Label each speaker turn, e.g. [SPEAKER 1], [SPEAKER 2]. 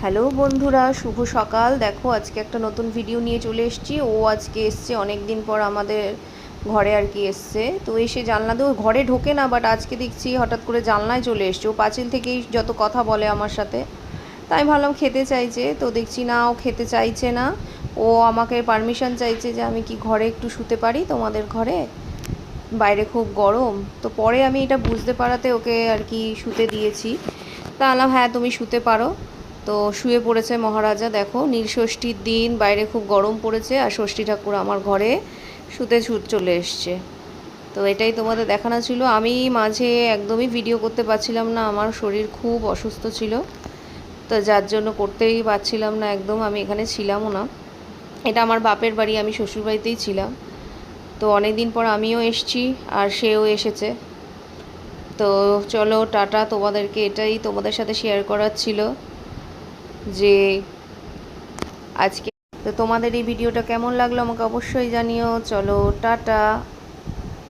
[SPEAKER 1] Hello বন্ধুরা, শুভ সকাল। দেখো আজকে একটা নতুন ভিডিও নিয়ে চলে এসেছি। ও আজকে এসছে অনেক দিন পর আমাদের ঘরে আর কি এসছে। তো এসে জানলা দিয়ে ঘরে ঢোকে না, বাট আজকে দেখছি হঠাৎ করে জানলায় চলে এসছে। ও পাঁচিল থেকেই যত কথা বলে আমার সাথে। তাই ভাবলাম খেতে চাইছে, তো দেখছি না ও খেতে চাইছে না। ও আমাকে পারমিশন চাইছে যে আমি কি ঘরে একটু শুতে পারি তোমাদের ঘরে, বাইরে খুব গরম। তো পরে আমি এটা বুঝতে পারাতে ওকে আর কি শুতে দিয়েছি। তা বললাম হ্যাঁ তুমি শুতে পারো। তো শুয়ে পড়েছে মহারাজা। দেখো নীলষষ্ঠীর দিন, বাইরে খুব গরম পড়েছে আর ষষ্ঠী ঠাকুর আমার ঘরে শুতে চলে এসছে। তো এটাই তোমাদের দেখানো ছিল। আমি মাঝে একদমই ভিডিও করতে পারছিলাম না, আমার শরীর খুব অসুস্থ ছিল। তো যার জন্য করতেই পারছিলাম না একদম, আমি এখানে ছিলামও না। এটা আমার বাপের বাড়ি, আমি শ্বশুরবাড়িতেই ছিলাম। তো অনেক দিন পর আমিও এসেছি আর সেও এসেছে। তো চলো টাটা, তোমাদেরকে এটাই তোমাদের সাথে শেয়ার করার ছিল যে আজকে। তো তোমাদের এই ভিডিওটা কেমন লাগলো আমাকে অবশ্যই জানিও। চলো টাটা।